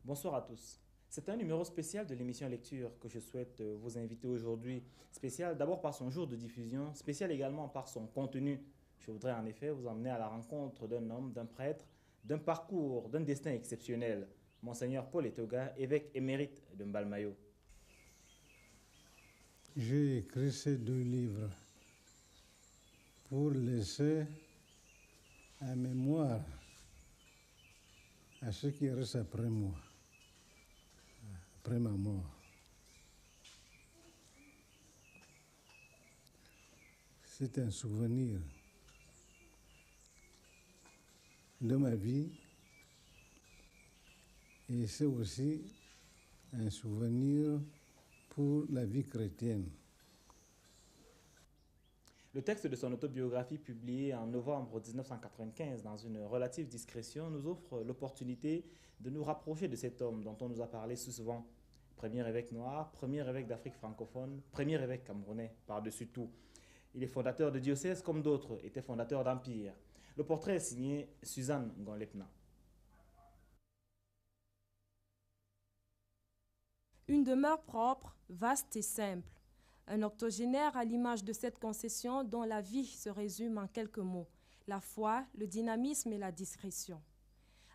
Bonsoir à tous. C'est un numéro spécial de l'émission Lecture que je souhaite vous inviter aujourd'hui. Spécial d'abord par son jour de diffusion, spécial également par son contenu. Je voudrais en effet vous emmener à la rencontre d'un homme, d'un prêtre, d'un parcours, d'un destin exceptionnel. Monseigneur Paul Etoga, évêque émérite de Mbalmayo. J'ai écrit ces deux livres pour laisser un mémoire à ceux qui restent après moi, après ma mort. C'est un souvenir de ma vie et c'est aussi un souvenir pour la vie chrétienne. Le texte de son autobiographie publié en novembre 1995 dans une relative discrétion nous offre l'opportunité de nous rapprocher de cet homme dont on nous a parlé si souvent. Premier évêque noir, premier évêque d'Afrique francophone, premier évêque camerounais par-dessus tout. Il est fondateur de diocèse comme d'autres étaient fondateurs d'empires. Le portrait est signé Suzanne Gonlepna. Une demeure propre, vaste et simple. Un octogénaire à l'image de cette concession dont la vie se résume en quelques mots, la foi, le dynamisme et la discrétion.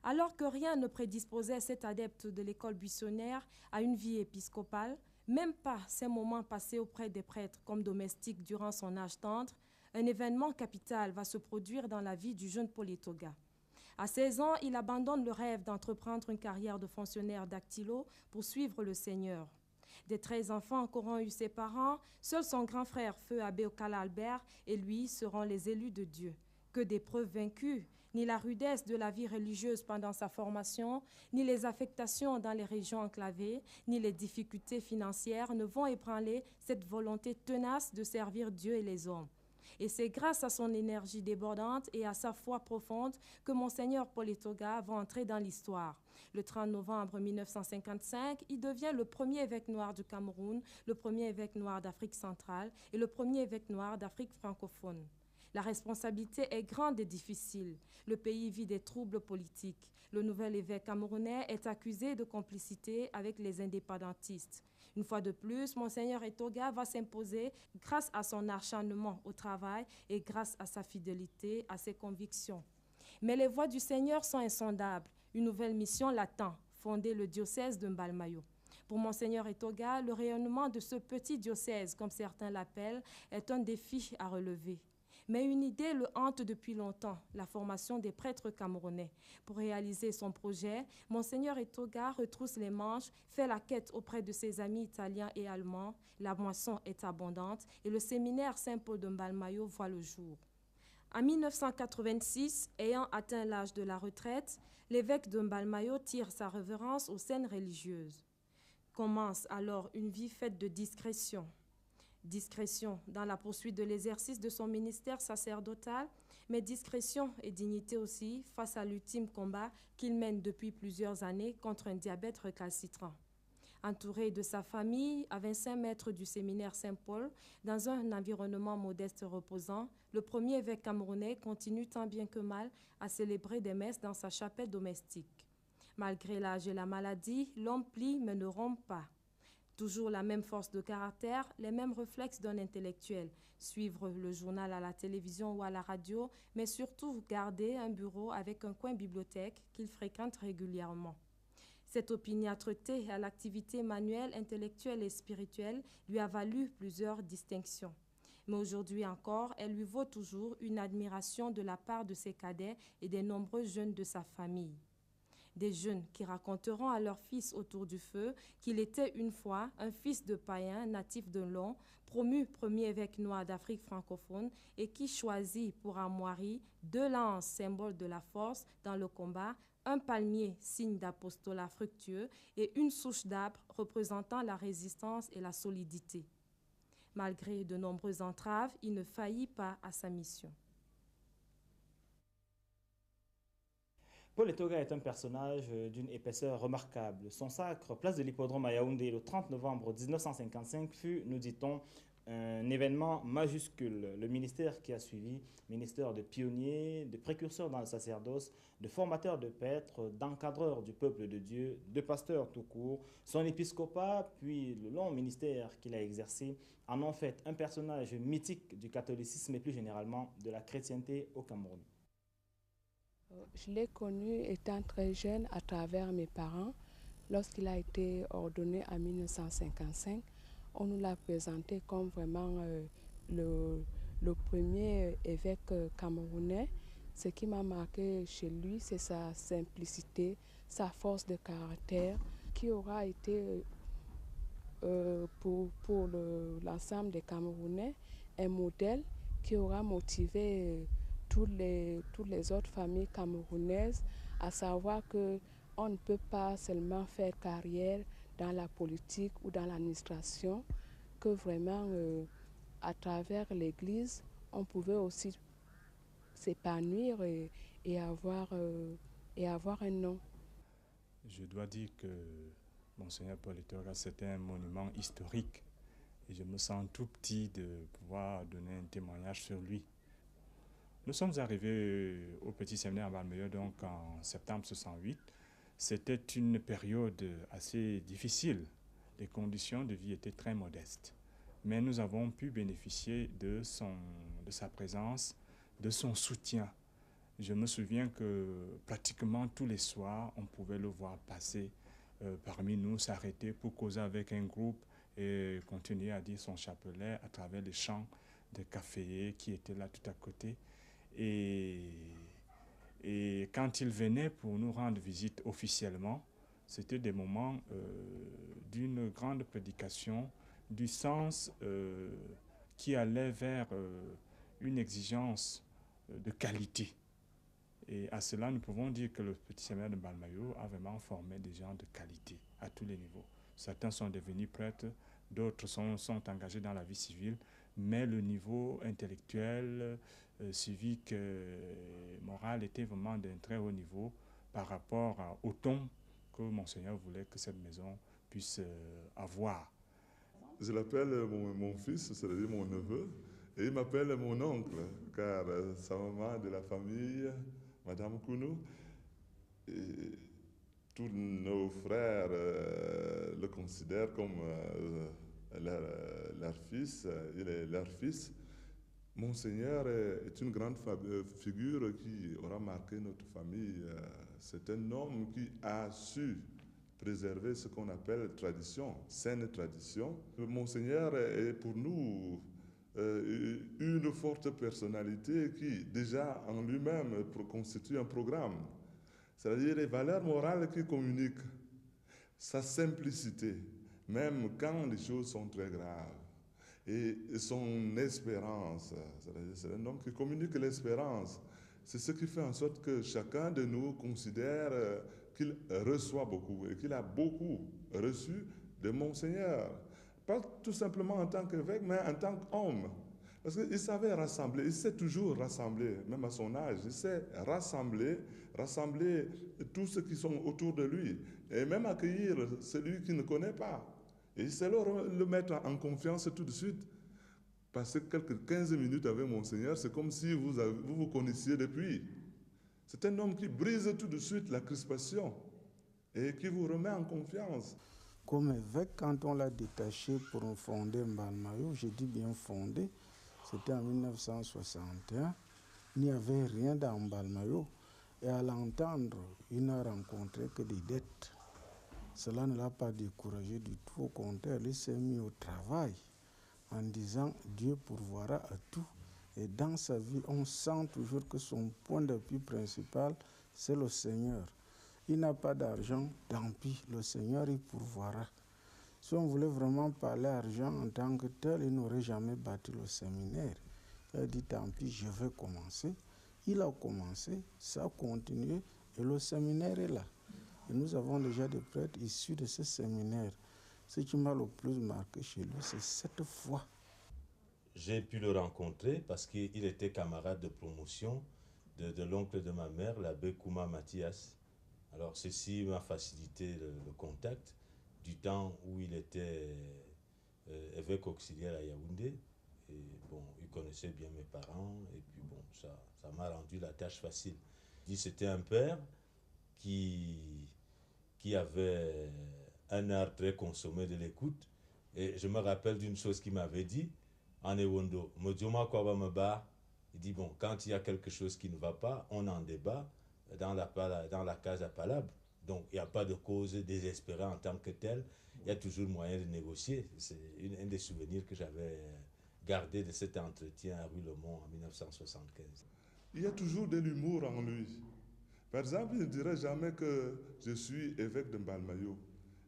Alors que rien ne prédisposait cet adepte de l'école buissonnaire à une vie épiscopale, même pas ces moments passés auprès des prêtres comme domestique durant son âge tendre, un événement capital va se produire dans la vie du jeune Paul Etoga. À 16 ans, il abandonne le rêve d'entreprendre une carrière de fonctionnaire dactylo pour suivre le Seigneur. Des 13 enfants qu'auront eu ses parents, seul son grand frère, feu abbé Okala Albert, et lui seront les élus de Dieu. Que d'épreuves vaincues, ni la rudesse de la vie religieuse pendant sa formation, ni les affectations dans les régions enclavées, ni les difficultés financières ne vont ébranler cette volonté tenace de servir Dieu et les hommes. Et c'est grâce à son énergie débordante et à sa foi profonde que Monseigneur Paul Etoga va entrer dans l'histoire. Le 30 novembre 1955, il devient le premier évêque noir du Cameroun, le premier évêque noir d'Afrique centrale et le premier évêque noir d'Afrique francophone. La responsabilité est grande et difficile. Le pays vit des troubles politiques. Le nouvel évêque camerounais est accusé de complicité avec les indépendantistes. Une fois de plus, Monseigneur Etoga va s'imposer grâce à son acharnement au travail et grâce à sa fidélité à ses convictions. Mais les voies du Seigneur sont insondables. Une nouvelle mission l'attend, fonder le diocèse de Mbalmayo. Pour Monseigneur Etoga, le rayonnement de ce petit diocèse, comme certains l'appellent, est un défi à relever. Mais une idée le hante depuis longtemps, la formation des prêtres camerounais. Pour réaliser son projet, Monseigneur Etoga retrousse les manches, fait la quête auprès de ses amis italiens et allemands. La moisson est abondante et le séminaire Saint-Paul de Mbalmayo voit le jour. En 1986, ayant atteint l'âge de la retraite, l'évêque de Mbalmayo tire sa révérence aux scènes religieuses. Commence alors une vie faite de discrétion. Discrétion dans la poursuite de l'exercice de son ministère sacerdotal, mais discrétion et dignité aussi face à l'ultime combat qu'il mène depuis plusieurs années contre un diabète récalcitrant. Entouré de sa famille, à 25 mètres du séminaire Saint-Paul, dans un environnement modeste et reposant, le premier évêque camerounais continue tant bien que mal à célébrer des messes dans sa chapelle domestique. Malgré l'âge et la maladie, l'homme plie mais ne rompt pas. Toujours la même force de caractère, les mêmes réflexes d'un intellectuel. Suivre le journal à la télévision ou à la radio, mais surtout garder un bureau avec un coin bibliothèque qu'il fréquente régulièrement. Cette opiniâtreté à l'activité manuelle, intellectuelle et spirituelle lui a valu plusieurs distinctions. Mais aujourd'hui encore, elle lui vaut toujours une admiration de la part de ses cadets et des nombreux jeunes de sa famille. Des jeunes qui raconteront à leur fils autour du feu qu'il était une fois un fils de païen natif de Long, promu premier évêque noir d'Afrique francophone et qui choisit pour armoirie 2 lances, symbole de la force dans le combat, un palmier, signe d'apostolat fructueux, et une souche d'arbre représentant la résistance et la solidité. Malgré de nombreuses entraves, il ne faillit pas à sa mission. Paul Etoga est un personnage d'une épaisseur remarquable. Son sacre, place de l'hippodrome à Yaoundé, le 30 novembre 1955, fut, nous dit-on, un événement majuscule. Le ministère qui a suivi, ministère de pionniers, de précurseurs dans le sacerdoce, de formateurs de prêtres, d'encadreurs du peuple de Dieu, de pasteurs tout court, son épiscopat, puis le long ministère qu'il a exercé, en ont fait un personnage mythique du catholicisme et plus généralement de la chrétienté au Cameroun. Je l'ai connu étant très jeune à travers mes parents. Lorsqu'il a été ordonné en 1955, on nous l'a présenté comme vraiment le premier évêque camerounais. Ce qui m'a marqué chez lui, c'est sa simplicité, sa force de caractère, qui aura été pour l'ensemble des Camerounais un modèle qui aura motivé toutes les autres familles camerounaises à savoir qu'on ne peut pas seulement faire carrière dans la politique ou dans l'administration, que vraiment à travers l'Église, on pouvait aussi s'épanouir et avoir un nom. Je dois dire que Monseigneur Paul Eto'o, c'était un monument historique et je me sens tout petit de pouvoir donner un témoignage sur lui. Nous sommes arrivés au petit séminaire à Balmeyo donc en septembre 68. C'était une période assez difficile. Les conditions de vie étaient très modestes. Mais nous avons pu bénéficier de sa présence, de son soutien. Je me souviens que pratiquement tous les soirs, on pouvait le voir passer parmi nous, s'arrêter pour causer avec un groupe et continuer à dire son chapelet à travers les champs de caféiers qui étaient là tout à côté. Et quand il venait pour nous rendre visite officiellement, c'était des moments d'une grande prédication, du sens qui allait vers une exigence de qualité. Et à cela, nous pouvons dire que le petit séminaire de Balmeyo a vraiment formé des gens de qualité à tous les niveaux. Certains sont devenus prêtres, d'autres sont engagés dans la vie civile, mais le niveau intellectuel, civique, moral était vraiment d'un très haut niveau par rapport au ton que Monseigneur voulait que cette maison puisse avoir. Je l'appelle mon fils, c'est-à-dire mon neveu, et il m'appelle mon oncle, car sa maman de la famille, Madame Kounou, et tous nos frères le considèrent comme leur fils, il est leur fils. Monseigneur est une grande figure qui aura marqué notre famille. C'est un homme qui a su préserver ce qu'on appelle tradition, saine tradition. Monseigneur est pour nous une forte personnalité qui déjà en lui-même constitue un programme. C'est-à-dire les valeurs morales qu'il communique, sa simplicité, même quand les choses sont très graves. Et son espérance, c'est un homme qui communique l'espérance. C'est ce qui fait en sorte que chacun de nous considère qu'il reçoit beaucoup et qu'il a beaucoup reçu de Monseigneur. Pas tout simplement en tant qu'évêque, mais en tant qu'homme. Parce qu'il savait rassembler, il sait toujours rassembler, même à son âge. Il sait rassembler tous ceux qui sont autour de lui. Et même accueillir celui qui ne connaît pas. Et c'est le mettre en confiance tout de suite. Passer quelques 15 minutes avec Monseigneur, c'est comme si vous connaissiez depuis. C'est un homme qui brise tout de suite la crispation et qui vous remet en confiance. Comme évêque, quand on l'a détaché pour fonder Balmeyo, j'ai dit bien fondé, c'était en 1961, il n'y avait rien dans Balmeyo. Et à l'entendre, il n'a rencontré que des dettes. Cela ne l'a pas découragé du tout, au contraire, il s'est mis au travail en disant Dieu pourvoira à tout. Et dans sa vie, on sent toujours que son point d'appui principal, c'est le Seigneur. Il n'a pas d'argent, tant pis, le Seigneur il pourvoira. Si on voulait vraiment parler argent en tant que tel, il n'aurait jamais bâti le séminaire. Il a dit tant pis, je vais commencer. Il a commencé, ça a continué et le séminaire est là. Et nous avons déjà des prêtres issus de ce séminaire. Ce qui m'a le plus marqué chez lui, c'est cette foi. J'ai pu le rencontrer parce qu'il était camarade de promotion de l'oncle de ma mère, l'abbé Kouma Mathias. Alors ceci m'a facilité le contact du temps où il était évêque auxiliaire à Yaoundé. Et bon, il connaissait bien mes parents, et puis bon, ça m'a rendu la tâche facile. C'était un père qui, qui avait un art très consommé de l'écoute. Et je me rappelle d'une chose qu'il m'avait dit en Ewondo. Il dit, bon, quand il y a quelque chose qui ne va pas, on en débat dans la case à palabre. Donc, il n'y a pas de cause désespérée en tant que telle. Il y a toujours moyen de négocier. C'est un des souvenirs que j'avais gardé de cet entretien à Rue Le Mont en 1975. Il y a toujours de l'humour en lui. Par exemple, il ne dira jamais que je suis évêque de Mbalmayo.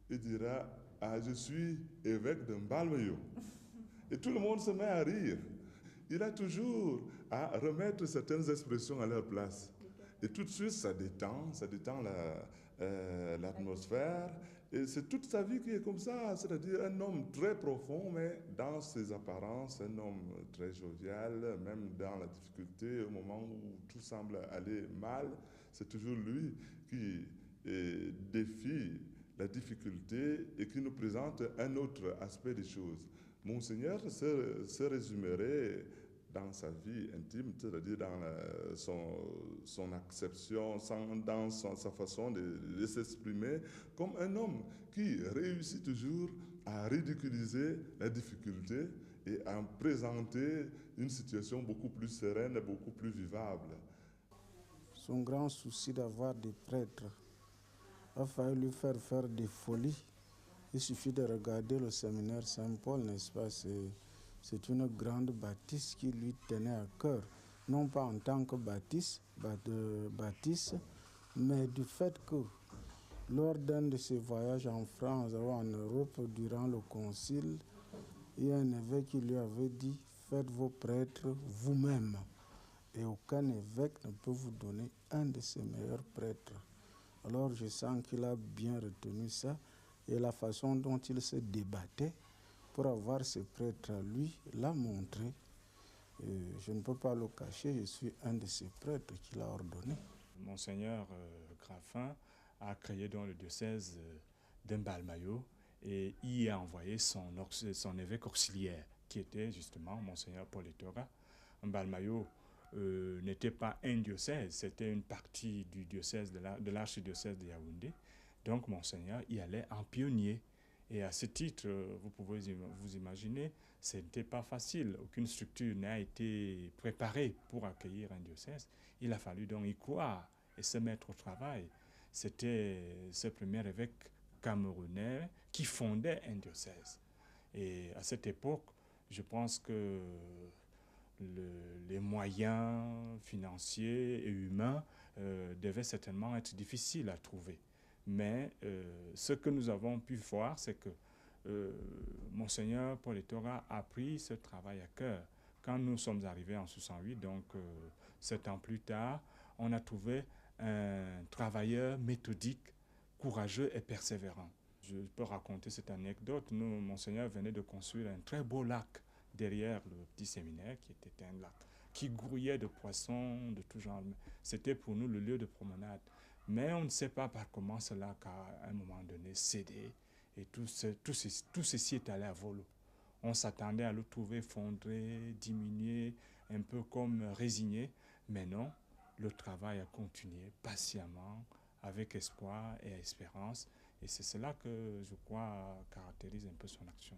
Il dira, ah, je suis évêque de Mbalmayo. Et tout le monde se met à rire. Il a toujours à remettre certaines expressions à leur place. Et tout de suite, ça détend l'atmosphère. Et c'est toute sa vie qui est comme ça, c'est-à-dire un homme très profond, mais dans ses apparences, un homme très jovial, même dans la difficulté, au moment où tout semble aller mal, c'est toujours lui qui défie la difficulté et qui nous présente un autre aspect des choses. Monseigneur se résumerait dans sa vie intime, c'est-à-dire dans son acception, dans sa façon de s'exprimer, comme un homme qui réussit toujours à ridiculiser la difficulté et à présenter une situation beaucoup plus sereine et beaucoup plus vivable. Son grand souci d'avoir des prêtres a failli lui faire des folies. Il suffit de regarder le séminaire Saint-Paul, n'est-ce pas? C'est une grande bâtisse qui lui tenait à cœur, non pas en tant que bâtisse, mais du fait que lors d'un de ses voyages en France ou en Europe durant le concile, il y a un évêque qui lui avait dit « Faites vos prêtres vous-même ». Et aucun évêque ne peut vous donner un de ses meilleurs prêtres. Alors je sens qu'il a bien retenu ça et la façon dont il se débattait pour avoir ce prêtre à lui l'a montré. Je ne peux pas le cacher, je suis un de ces prêtres qu'il a ordonné. Monseigneur Graffin a créé dans le diocèse de Mbalmayo et y a envoyé son évêque auxiliaire, qui était justement Monseigneur Paul Etora. Mbalmayo n'était pas un diocèse, c'était une partie du diocèse de l'archidiocèse de Yaoundé. Donc Monseigneur y allait en pionnier. Et à ce titre, vous pouvez vous imaginer, ce n'était pas facile. Aucune structure n'a été préparée pour accueillir un diocèse. Il a fallu donc y croire et se mettre au travail. C'était ce premier évêque camerounais qui fondait un diocèse. Et à cette époque, je pense que les moyens financiers et humains devaient certainement être difficiles à trouver. Mais ce que nous avons pu voir, c'est que Monseigneur Paul Etora a pris ce travail à cœur. Quand nous sommes arrivés en 68, donc 7 ans plus tard, on a trouvé un travailleur méthodique, courageux et persévérant. Je peux raconter cette anecdote. Monseigneur venait de construire un très beau lac derrière le petit séminaire, qui était un lac qui grouillait de poissons de tout genre. C'était pour nous le lieu de promenade. Mais on ne sait pas par comment ce lac a, à un moment donné, cédé. Et tout ceci est allé à volo. On s'attendait à le trouver fondré, diminué, un peu comme résigné. Mais non, le travail a continué patiemment, avec espoir et espérance. Et c'est cela que, je crois, caractérise un peu son action.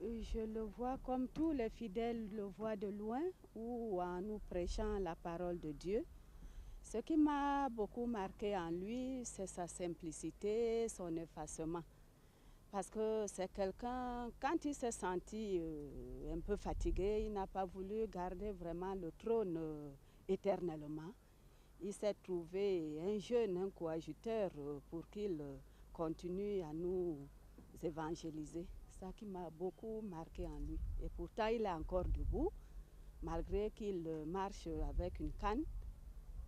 Je le vois comme tous les fidèles le voient de loin ou en nous prêchant la parole de Dieu. Ce qui m'a beaucoup marqué en lui, c'est sa simplicité, son effacement. Parce que c'est quelqu'un, quand il s'est senti un peu fatigué, il n'a pas voulu garder vraiment le trône éternellement. Il s'est trouvé un jeune, un coadjuteur pour qu'il continue à nous évangéliser. C'est ça qui m'a beaucoup marqué en lui. Et pourtant, il est encore debout, malgré qu'il marche avec une canne.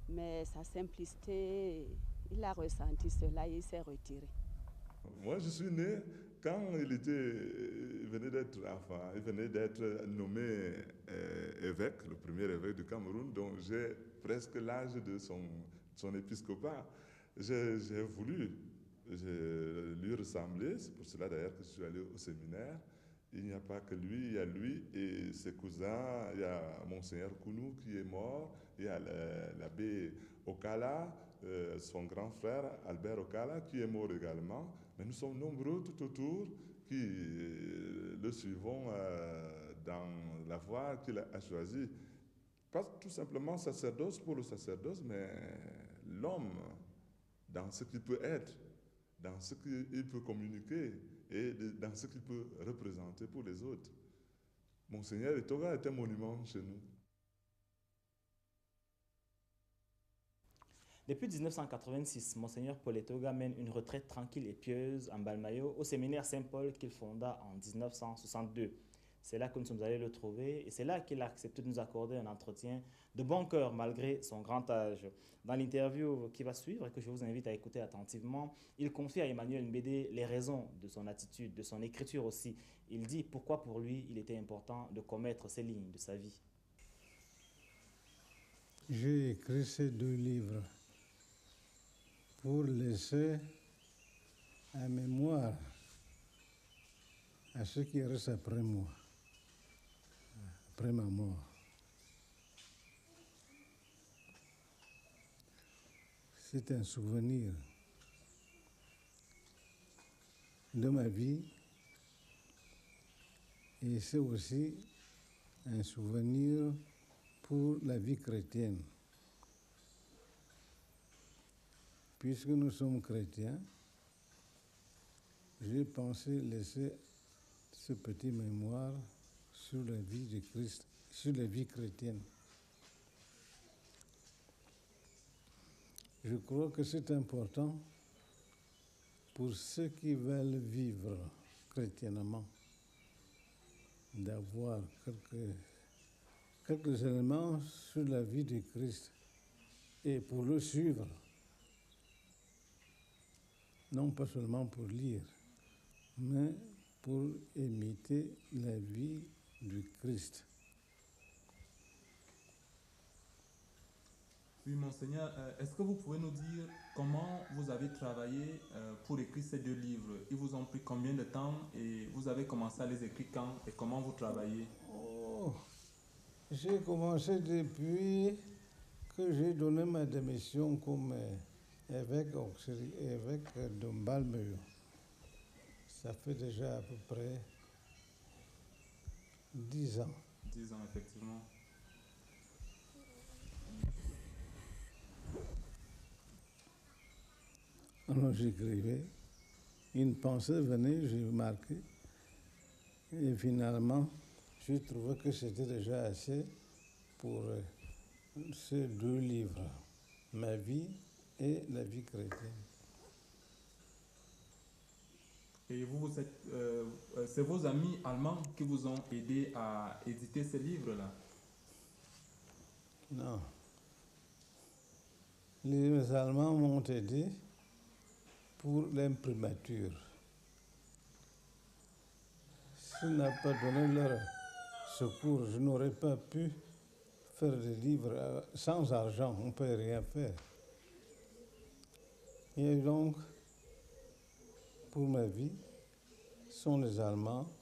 Mais sa simplicité, il a ressenti cela et il s'est retiré. Moi, je suis né quand il venait d'être nommé évêque, le premier évêque du Cameroun, donc j'ai presque l'âge de son épiscopat. J'ai voulu lui ressembler, c'est pour cela d'ailleurs que je suis allé au séminaire. il n'y a pas que lui, il y a lui et ses cousins, il y a Monseigneur Kounou qui est mort, il y a l'abbé Okala, son grand frère Albert Okala qui est mort également. Mais nous sommes nombreux tout autour qui le suivons dans la voie qu'il a choisie. Pas tout simplement sacerdoce pour le sacerdoce, mais l'homme dans ce qu'il peut être, dans ce qu'il peut communiquer et dans ce qu'il peut représenter pour les autres. Monseigneur Etoga est un monument chez nous. Depuis 1986, Monseigneur Paul Etoga mène une retraite tranquille et pieuse en Balmayo au séminaire Saint-Paul qu'il fonda en 1962. C'est là que nous sommes allés le trouver et c'est là qu'il a accepté de nous accorder un entretien de bon cœur malgré son grand âge. Dans l'interview qui va suivre et que je vous invite à écouter attentivement, il confie à Emmanuel Mbédé les raisons de son attitude, de son écriture aussi. Il dit pourquoi pour lui il était important de commettre ces lignes de sa vie. J'ai écrit ces 2 livres pour laisser un mémoire à ceux qui restent après moi, après ma mort. C'est un souvenir de ma vie et c'est aussi un souvenir pour la vie chrétienne. Puisque nous sommes chrétiens, j'ai pensé laisser ce petit mémoire sur la vie de Christ, sur la vie chrétienne. Je crois que c'est important pour ceux qui veulent vivre chrétiennement d'avoir quelques éléments sur la vie de Christ et pour le suivre. Non pas seulement pour lire, mais pour imiter la vie du Christ. Oui, Monseigneur, est-ce que vous pouvez nous dire comment vous avez travaillé pour écrire ces 2 livres? Ils vous ont pris combien de temps et vous avez commencé à les écrire quand et comment vous travaillez? J'ai commencé depuis que j'ai donné ma démission comme évêque de Balmayo. Ça fait déjà à peu près 10 ans. 10 ans, effectivement. Alors j'écrivais, une pensée venait, j'ai marqué, et finalement, j'ai trouvé que c'était déjà assez pour ces 2 livres, ma vie et la vie chrétienne. Et c'est vos amis allemands qui vous ont aidé à éditer ces livres-là? Non. Les Allemands m'ont aidé pour l'imprimature. S'ils n'avaient pas donné leur secours, je n'aurais pas pu faire des livres sans argent, on ne peut rien faire. Et donc, pour ma vie, ce sont les Allemands,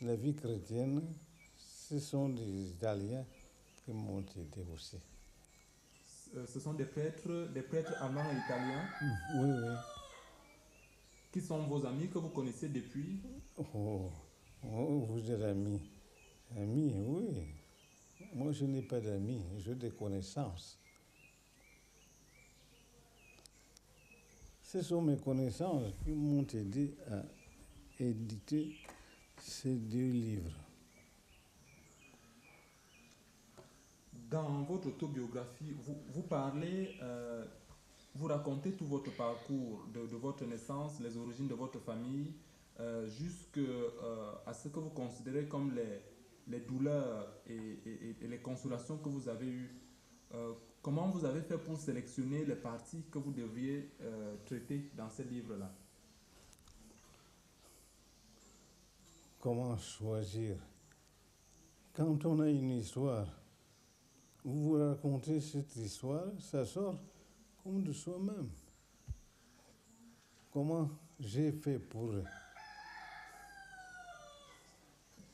la vie chrétienne, ce sont des Italiens qui m'ont aidé aussi. Ce sont des prêtres allemands et italiens? Oui, oui. Qui sont vos amis que vous connaissez depuis? Oh, vous êtes amis. Amis, oui. Moi, je n'ai pas d'amis, j'ai des connaissances. Ce sont mes connaissances qui m'ont aidé à éditer ces 2 livres. Dans votre autobiographie, vous parlez, vous racontez tout votre parcours, de votre naissance, les origines de votre famille, jusqu'à ce que vous considérez comme les douleurs et les consolations que vous avez eues. Comment vous avez fait pour sélectionner les parties que vous devriez traiter dans ces livres-là? Comment choisir? Quand on a une histoire, vous racontez cette histoire, ça sort comme de soi-même. Comment j'ai fait pour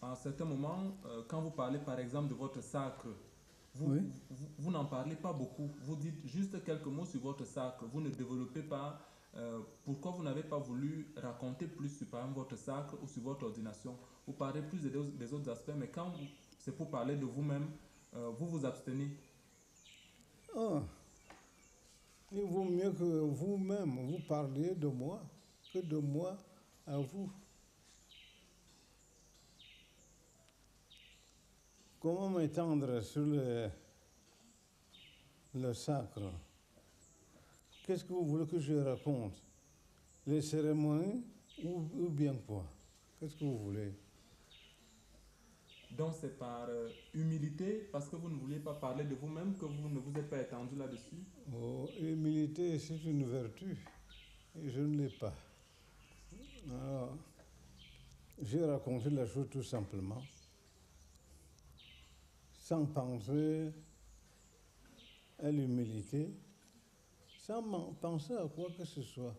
à un certain moment, quand vous parlez par exemple de votre sacre, vous n'en parlez pas beaucoup. Vous dites juste quelques mots sur votre sacre. Vous ne développez pas. Pourquoi vous n'avez pas voulu raconter plus sur par exemple, votre sacre ou sur votre ordination? Vous parlez plus des autres aspects, mais quand c'est pour parler de vous-même, vous vous abstenez. Il vaut mieux que vous-même vous parliez de moi que de moi à vous. Comment m'étendre sur le sacre? Qu'est-ce que vous voulez que je raconte? Les cérémonies ou bien quoi? Qu'est-ce que vous voulez? Donc c'est par humilité, parce que vous ne vouliez pas parler de vous-même, que vous ne vous êtes pas étendu là-dessus? Oh, humilité, c'est une vertu, et je ne l'ai pas. Alors, j'ai raconté la chose tout simplement, sans penser à l'humilité, sans penser à quoi que ce soit.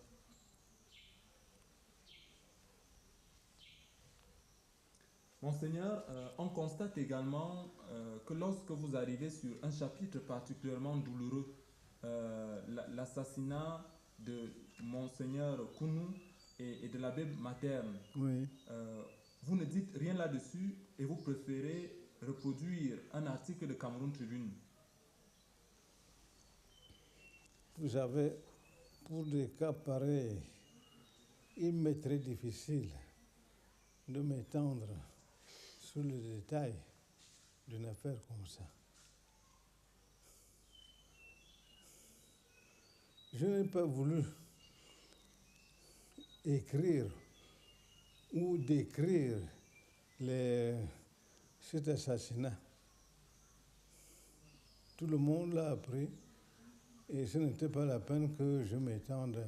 Monseigneur, on constate également que lorsque vous arrivez sur un chapitre particulièrement douloureux, l'assassinat de Monseigneur Kounou et de l'abbé Materne, vous ne dites rien là-dessus et vous préférez reproduire un article de Cameroun Tribune. Vous savez, pour des cas pareils, il m'est très difficile de m'étendre sur le détail d'une affaire comme ça. Je n'ai pas voulu écrire ou décrire cet assassinat. Tout le monde l'a appris et ce n'était pas la peine que je m'étende.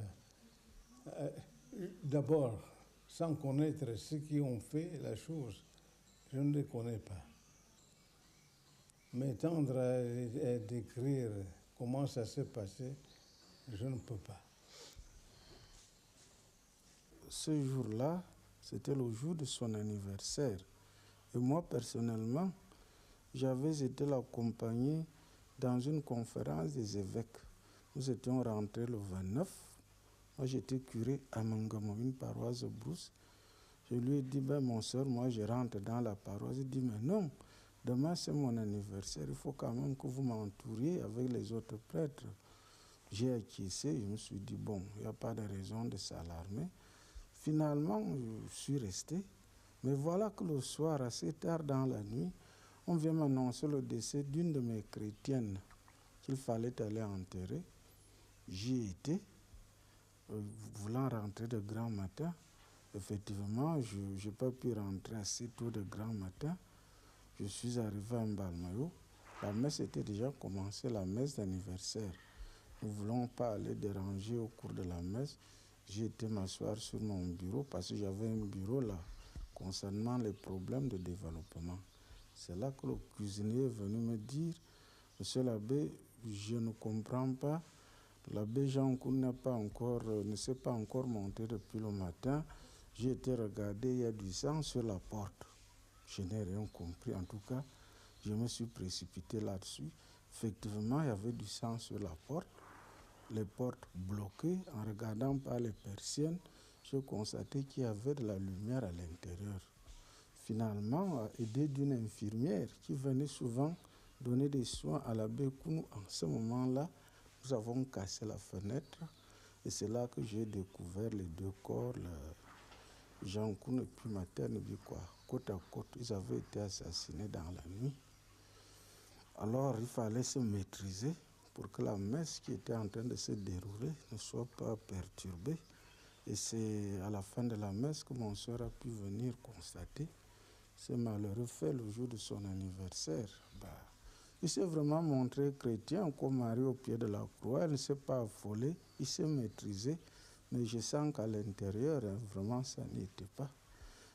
D'abord, sans connaître ceux qui ont fait la chose, je ne les connais pas. M'étendre à décrire comment ça s'est passé, je ne peux pas. Ce jour-là, c'était le jour de son anniversaire. Et moi, personnellement, j'avais été l'accompagner dans une conférence des évêques. Nous étions rentrés le 29. Moi, j'étais curé à Mangamo, une paroisse de Brousse. Je lui ai dit, mon soeur, moi, je rentre dans la paroisse. Il dit, mais non, demain, c'est mon anniversaire. Il faut quand même que vous m'entouriez avec les autres prêtres. J'ai acquiescé. Je me suis dit, bon, il n'y a pas de raison de s'alarmer. Finalement, je suis resté. Mais voilà que le soir, assez tard dans la nuit, on vient m'annoncer le décès d'une de mes chrétiennes qu'il fallait aller enterrer. J'y étais, voulant rentrer de grand matin. Effectivement, je n'ai pas pu rentrer assez tôt de grand matin. Je suis arrivé à Mbalmayo. La messe était déjà commencée, la messe d'anniversaire. Nous ne voulons pas aller déranger au cours de la messe. J'ai été m'asseoir sur mon bureau parce que j'avais un bureau là concernant les problèmes de développement. C'est là que le cuisinier est venu me dire, monsieur l'abbé, je ne comprends pas. L'abbé Jean Kounou ne s'est pas encore monté depuis le matin. J'ai été regardé, il y a du sang sur la porte. Je n'ai rien compris. En tout cas, je me suis précipité là-dessus. Effectivement, il y avait du sang sur la porte. Les portes bloquées. En regardant par les persiennes, j'ai constaté qu'il y avait de la lumière à l'intérieur. Finalement, aidé d'une infirmière qui venait souvent donner des soins à l'abbé Kounou, en ce moment-là, nous avons cassé la fenêtre et c'est là que j'ai découvert les deux corps, Jean Kounou et puis Materne, côte à côte. Ils avaient été assassinés dans la nuit. Alors, il fallait se maîtriser pour que la messe qui était en train de se dérouler ne soit pas perturbée. Et c'est à la fin de la messe que mon soeur a pu venir constater ce malheureux fait le jour de son anniversaire. Il s'est vraiment montré chrétien comme Marie au pied de la croix. Il ne s'est pas affolé, il s'est maîtrisé. Mais je sens qu'à l'intérieur, vraiment, ça n'y était pas.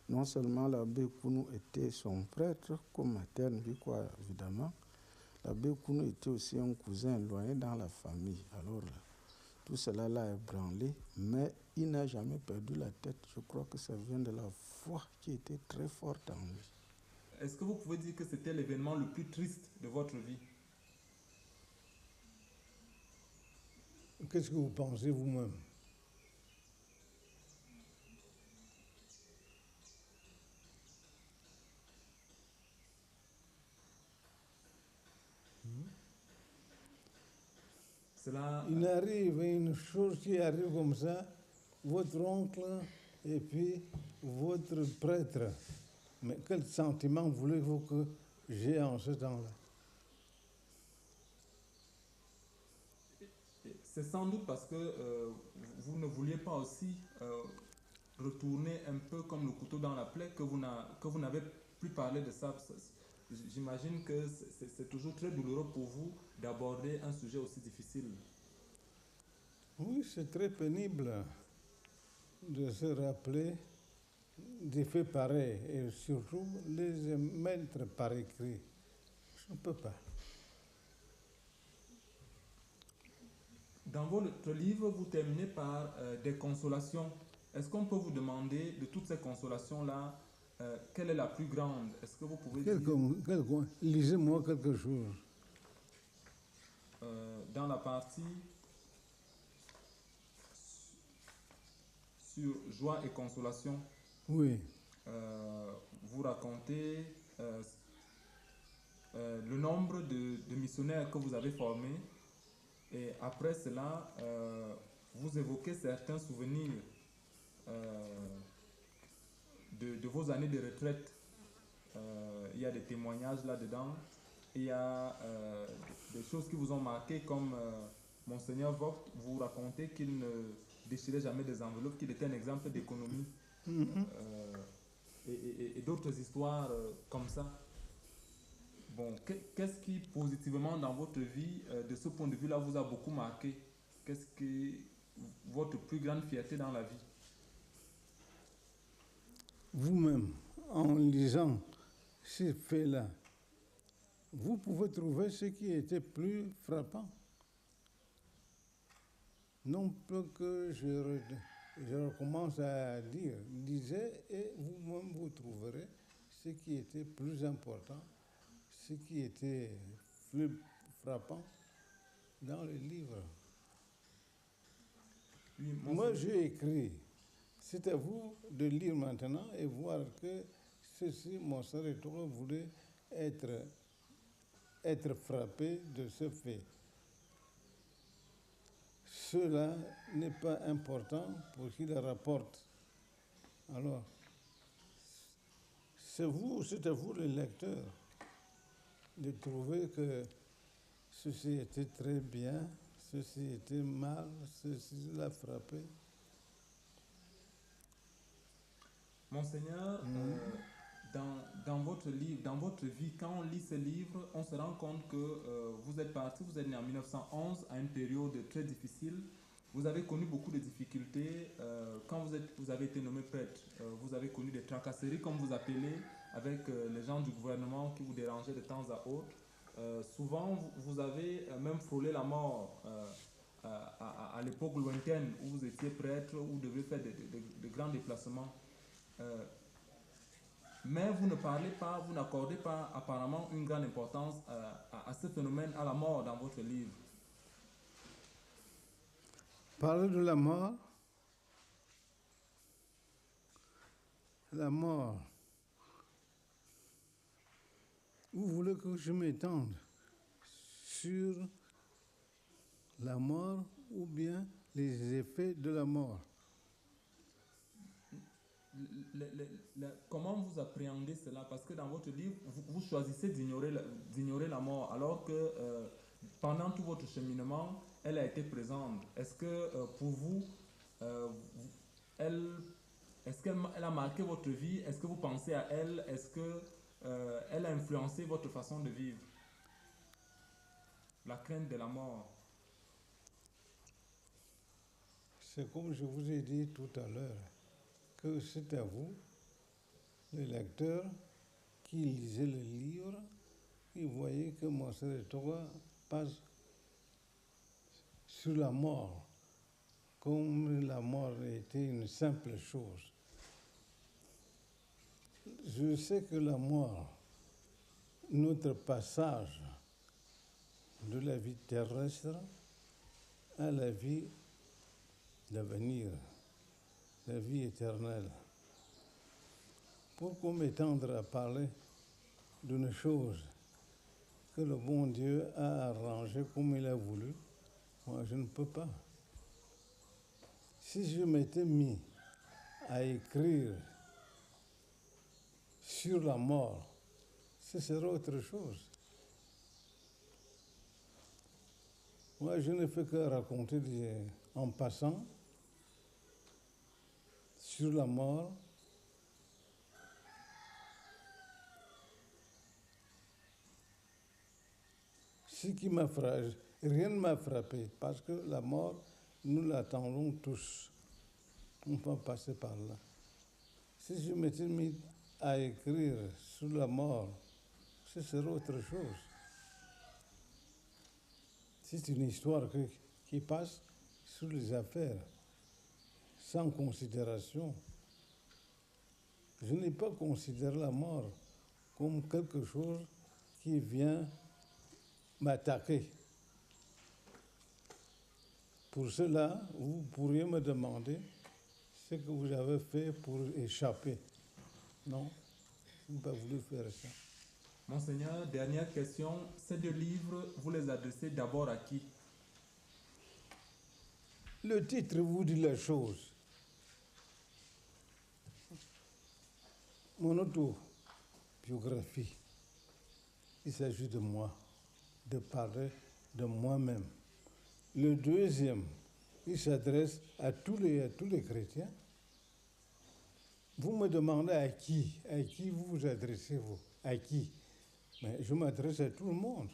Non seulement l'abbé Kounou était son prêtre, comme Materne, évidemment. L'abbé Kounou était aussi un cousin éloigné dans la famille. Alors, tout cela l'a ébranlé, mais il n'a jamais perdu la tête. Je crois que ça vient de la foi qui était très forte en lui. est-ce que vous pouvez dire que c'était l'événement le plus triste de votre vie? Qu'est-ce que vous pensez vous-même? Il arrive une chose qui arrive comme ça, votre oncle et puis votre prêtre. Mais quel sentiment voulez-vous que j'ai en ce temps-là? C'est sans doute parce que vous ne vouliez pas aussi retourner un peu comme le couteau dans la plaie, que vous n'avez plus parlé de ça. J'imagine que c'est toujours très douloureux pour vous d'aborder un sujet aussi difficile. Oui, c'est très pénible de se rappeler des faits pareils et surtout les mettre par écrit. Je ne peux pas. Dans votre livre, vous terminez par des consolations. Est-ce qu'on peut vous demander de toutes ces consolations-là, quelle est la plus grande? Est-ce que vous pouvez dire... Lisez-moi quelque chose. Dans la partie sur joie et consolation, oui. Vous racontez le nombre de missionnaires que vous avez formés et après cela, vous évoquez certains souvenirs de vos années de retraite. Il y a des témoignages là-dedans. Il y a des choses qui vous ont marqué comme Monseigneur Vogt, vous racontez qu'il ne déchirait jamais des enveloppes, qu'il était un exemple d'économie. Et d'autres histoires comme ça. Bon, qu'est-ce qui positivement dans votre vie, de ce point de vue-là, vous a beaucoup marqué? Qu'est-ce que votre plus grande fierté dans la vie? Vous-même, en lisant ces faits-là, vous pouvez trouver ce qui était plus frappant. Non plus que je recommence à lire. Lisez et vous-même vous trouverez ce qui était plus important, ce qui était plus frappant dans le livre. Oui, moi, j'ai écrit. C'est à vous de lire maintenant et voir que ceci, mon frère et toi, voulait être frappé de ce fait. Cela n'est pas important pour qu'il rapporte. Alors, c'est à vous le lecteur de trouver que ceci était très bien, ceci était mal, ceci l'a frappé. Monseigneur, dans votre livre, dans votre vie, quand on lit ce livre, on se rend compte que vous êtes parti, vous êtes né en 1911 à une période très difficile. Vous avez connu beaucoup de difficultés. Quand vous avez été nommé prêtre, vous avez connu des tracasseries, comme vous appelez, avec les gens du gouvernement qui vous dérangeaient de temps à autre. Souvent, vous avez même frôlé la mort à l'époque lointaine où vous étiez prêtre, où vous deviez faire de grands déplacements. Mais vous ne parlez pas, vous n'accordez pas apparemment une grande importance à ce phénomène, à la mort dans votre livre. Parler de la mort, vous voulez que je m'étende sur la mort ou bien les effets de la mort? Comment vous appréhendez cela? Parce que dans votre livre, vous choisissez d'ignorer la mort, alors que pendant tout votre cheminement, elle a été présente. Est-ce que pour vous, est-ce qu'elle a marqué votre vie? Est-ce que vous pensez à elle? Est-ce qu'elle a influencé votre façon de vivre? La crainte de la mort. C'est comme je vous ai dit tout à l'heure, que c'est à vous, le lecteur, qui lisez le livre, qui voyez que mon frère Toga passe sur la mort, comme la mort était une simple chose. Je sais que la mort notre passage de la vie terrestre à la vie d'avenir, la vie éternelle. Pourquoi m'étendre à parler d'une chose que le bon Dieu a arrangée comme il a voulu? Moi, je ne peux pas. Si je m'étais mis à écrire sur la mort, ce serait autre chose. Moi, je ne fais que raconter en passant sur la mort. Ce qui m'a frappé, rien ne m'a frappé, parce que la mort, nous l'attendons tous. On va passer par là. Si je m'étais mis à écrire sur la mort, ce serait autre chose. C'est une histoire qui passe sur les affaires, sans considération. Je n'ai pas considéré la mort comme quelque chose qui vient m'attaquer. Pour cela, vous pourriez me demander ce que vous avez fait pour échapper. Non, je n'ai pas voulu faire ça. Monseigneur, dernière question. Ces 2 livres, vous les adressez d'abord à qui? Le titre vous dit la chose. Mon autobiographie, il s'agit de moi, de parler de moi-même. Le deuxième, il s'adresse à tous les chrétiens. Vous me demandez à qui vous vous adressez, vous? À qui? Mais je m'adresse à tout le monde.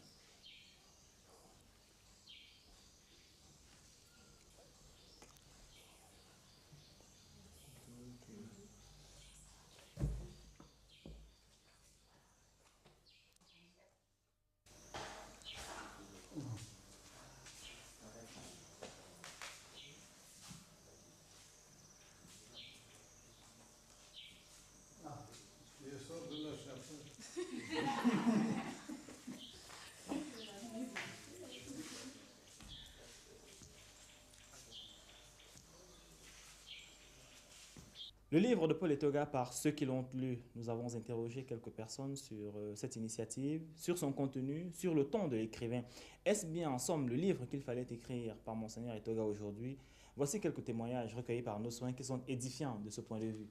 Le livre de Paul Etoga par ceux qui l'ont lu. Nous avons interrogé quelques personnes sur cette initiative, sur son contenu, sur le ton de l'écrivain. Est-ce bien en somme le livre qu'il fallait écrire par Monseigneur Etoga aujourd'hui? Voici quelques témoignages recueillis par nos soins qui sont édifiants de ce point de vue.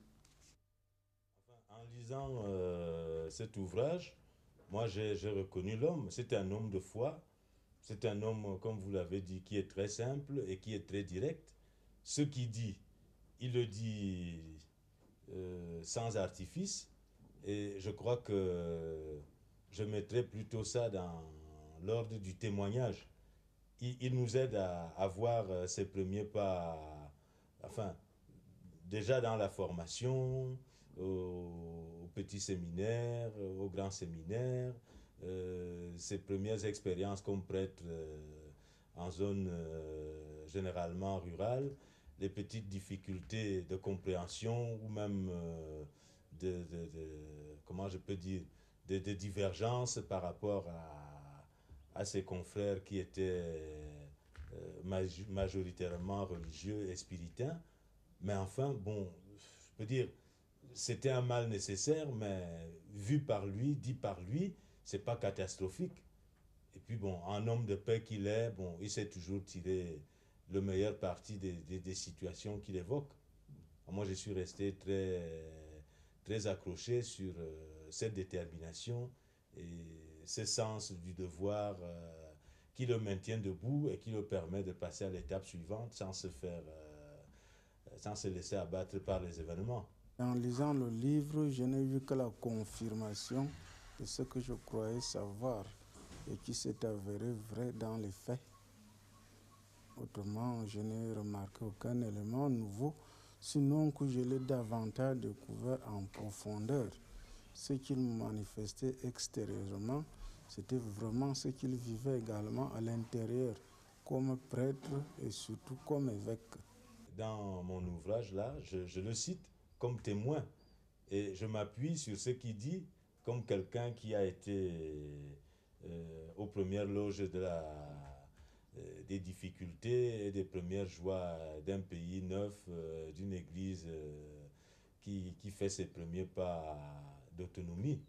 En lisant cet ouvrage, moi j'ai reconnu l'homme. C'est un homme de foi. C'est un homme, comme vous l'avez dit, qui est très simple et qui est très direct. Ce qu'il dit, il le dit sans artifice, et je crois que je mettrais plutôt ça dans l'ordre du témoignage. Il nous aide à voir ses premiers pas, enfin, déjà dans la formation, au petit séminaire, au grand séminaire, ses premières expériences comme prêtre en zone généralement rurale, les petites difficultés de compréhension ou même comment je peux dire, de divergences par rapport à ses confrères qui étaient majoritairement religieux et spiritains. Mais enfin, bon, je peux dire, c'était un mal nécessaire, mais vu par lui, dit par lui, c'est pas catastrophique. Et puis bon, en homme de paix qu'il est, bon, il sait toujours tirer le meilleur parti des situations qu'il évoque. Moi, je suis resté très accroché sur cette détermination et ce sens du devoir qui le maintient debout et qui le permet de passer à l'étape suivante sans se laisser abattre par les événements. En lisant le livre, je n'ai vu que la confirmation de ce que je croyais savoir et qui s'est avéré vrai dans les faits. Autrement, je n'ai remarqué aucun élément nouveau, sinon que je l'ai davantage découvert en profondeur. Ce qu'il manifestait extérieurement, c'était vraiment ce qu'il vivait également à l'intérieur, comme prêtre et surtout comme évêque. Dans mon ouvrage là, je le cite comme témoin et je m'appuie sur ce qu'il dit comme quelqu'un qui a été aux premières loges des difficultés et des premières joies d'un pays neuf, d'une église qui fait ses premiers pas d'autonomie.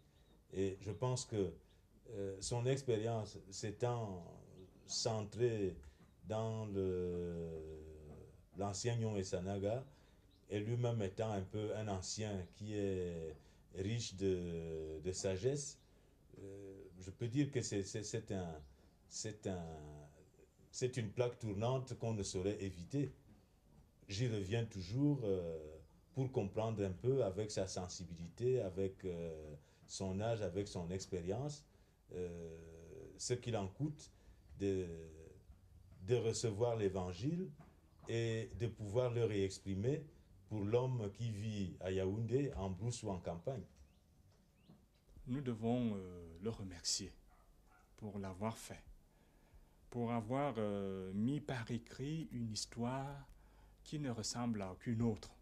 Et je pense que son expérience s'étant centrée dans l'ancien Nyon Esanaga, et lui-même étant un peu un ancien qui est riche de sagesse, je peux dire que c'est une plaque tournante qu'on ne saurait éviter. J'y reviens toujours pour comprendre un peu avec sa sensibilité, avec son âge, avec son expérience, ce qu'il en coûte de recevoir l'évangile et de pouvoir le réexprimer pour l'homme qui vit à Yaoundé, en brousse ou en campagne. Nous devons le remercier pour l'avoir fait, pour avoir mis par écrit une histoire qui ne ressemble à aucune autre.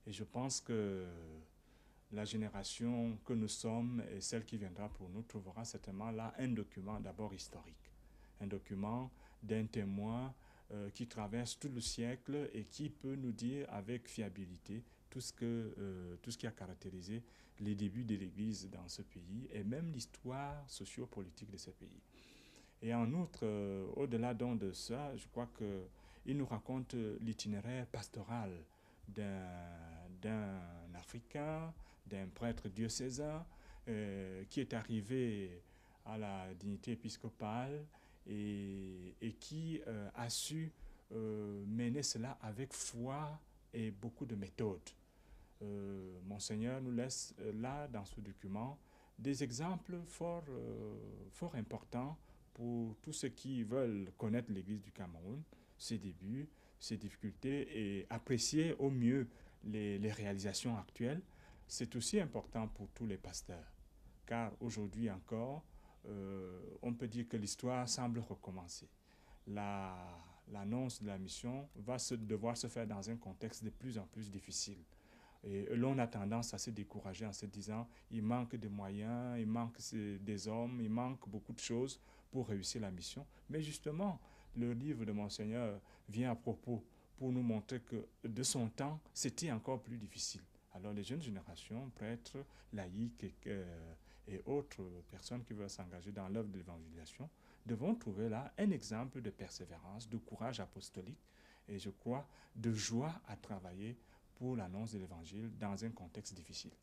Et je pense que la génération que nous sommes et celle qui viendra pour nous trouvera certainement là un document d'abord historique, un document d'un témoin qui traverse tout le siècle et qui peut nous dire avec fiabilité tout ce qui a caractérisé les débuts de l'Église dans ce pays et même l'histoire socio-politique de ce pays. Et en outre, au-delà donc de ça, je crois qu'il nous raconte l'itinéraire pastoral d'un Africain, d'un prêtre diocésain qui est arrivé à la dignité épiscopale et qui a su mener cela avec foi et beaucoup de méthode. Monseigneur nous laisse là, dans ce document, des exemples fort importants pour tous ceux qui veulent connaître l'Église du Cameroun, ses débuts, ses difficultés et apprécier au mieux les réalisations actuelles. C'est aussi important pour tous les pasteurs, car aujourd'hui encore, on peut dire que l'histoire semble recommencer. L'annonce de la mission va devoir se faire dans un contexte de plus en plus difficile. Et l'on a tendance à se décourager en se disant il manque de moyens, il manque des hommes, il manque beaucoup de choses pour réussir la mission. Mais justement, le livre de Monseigneur vient à propos pour nous montrer que de son temps, c'était encore plus difficile. Alors les jeunes générations, prêtres, laïcs et autres personnes qui veulent s'engager dans l'œuvre de l'évangélisation, devront trouver là un exemple de persévérance, de courage apostolique et je crois de joie à travailler pour l'annonce de l'évangile dans un contexte difficile.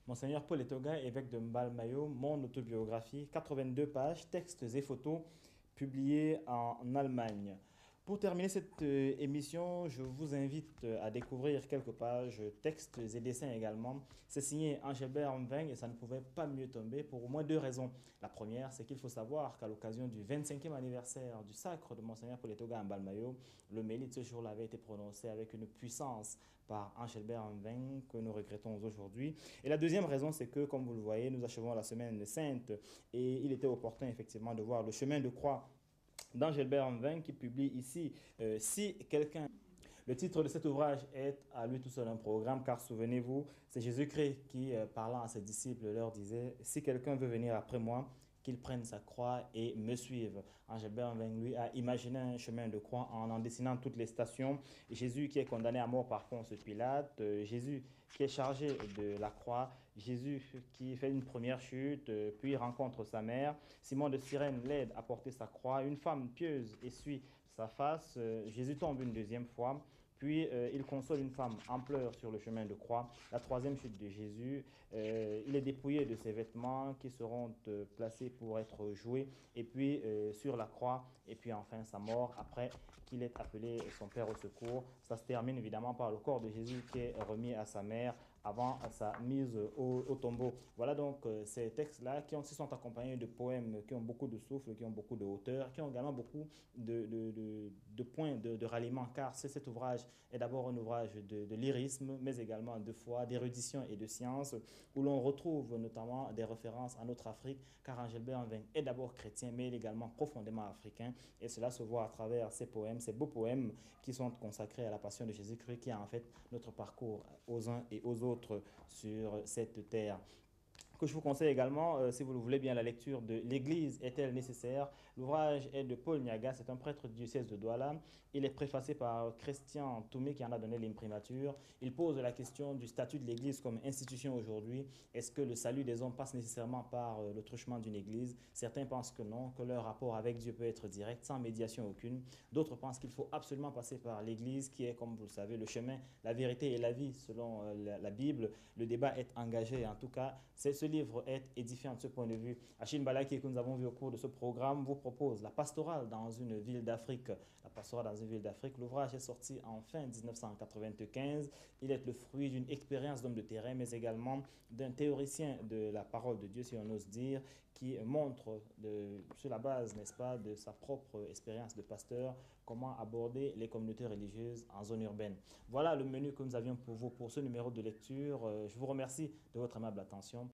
Monseigneur Paul Etoga, évêque de Mbalmayo, mon autobiographie, 82 pages, textes et photos publiés en Allemagne. Pour terminer cette émission, je vous invite à découvrir quelques pages, textes et dessins également. C'est signé Angelbert Mveng et ça ne pouvait pas mieux tomber pour au moins deux raisons. La première, c'est qu'il faut savoir qu'à l'occasion du 25e anniversaire du sacre de Monseigneur Paul Etoga à Mbalmayo, le mélite de ce jour-là avait été prononcé avec une puissance par Angelbert Mveng que nous regrettons aujourd'hui. Et la deuxième raison, c'est que, comme vous le voyez, nous achevons la semaine sainte et il était opportun effectivement de voir le chemin de croix d'Angelbert Mveng qui publie ici Si quelqu'un... Le titre de cet ouvrage est à lui tout seul un programme, car souvenez-vous, c'est Jésus-Christ qui, parlant à ses disciples, leur disait « Si quelqu'un veut venir après moi, qu'il prenne sa croix et me suive. » Angelbert Mveng, lui, a imaginé un chemin de croix en dessinant toutes les stations. Jésus qui est condamné à mort par Ponce Pilate, Jésus qui est chargé de la croix Jésus qui fait une première chute, puis rencontre sa mère. Simon de Cyrène l'aide à porter sa croix. Une femme pieuse essuie sa face. Jésus tombe une deuxième fois. Puis il console une femme en pleurs sur le chemin de croix. La troisième chute de Jésus, il est dépouillé de ses vêtements qui seront placés pour être joués. Et puis sur la croix, et puis enfin sa mort après qu'il ait appelé son Père au secours. Ça se termine évidemment par le corps de Jésus qui est remis à sa mère avant sa mise au tombeau. Voilà donc ces textes-là qui aussi sont accompagnés de poèmes qui ont beaucoup de souffle, qui ont beaucoup de hauteur, qui ont également beaucoup de points de ralliement, car cet ouvrage est d'abord un ouvrage de lyrisme, mais également de foi, d'érudition et de science, où l'on retrouve notamment des références à notre Afrique, car Angèle Béhanvin est d'abord chrétien, mais il est également profondément africain, et cela se voit à travers ces poèmes, ces beaux poèmes qui sont consacrés à la passion de Jésus-Christ, qui est en fait notre parcours aux uns et aux autres sur cette terre. Que je vous conseille également, si vous le voulez bien, la lecture de L'Église est-elle nécessaire? L'ouvrage est de Paul Niaga, c'est un prêtre du diocèse de Douala. Il est préfacé par Christian Toumé qui en a donné l'imprimature. Il pose la question du statut de l'Église comme institution aujourd'hui. Est-ce que le salut des hommes passe nécessairement par le truchement d'une Église? Certains pensent que non, que leur rapport avec Dieu peut être direct, sans médiation aucune. D'autres pensent qu'il faut absolument passer par l'Église, qui est, comme vous le savez, le chemin, la vérité et la vie, selon la Bible. Le débat est engagé, en tout cas. Ce livre est édifiant de ce point de vue. Achille Mbalaki, que nous avons vu au cours de ce programme, vous propose La pastorale dans une ville d'Afrique. La pastorale dans une ville d'Afrique. L'ouvrage est sorti en fin 1995. Il est le fruit d'une expérience d'homme de terrain, mais également d'un théoricien de la parole de Dieu, si on ose dire, qui montre, sur la base, n'est-ce pas, de sa propre expérience de pasteur, comment aborder les communautés religieuses en zone urbaine. Voilà le menu que nous avions pour vous pour ce numéro de lecture. Je vous remercie de votre aimable attention.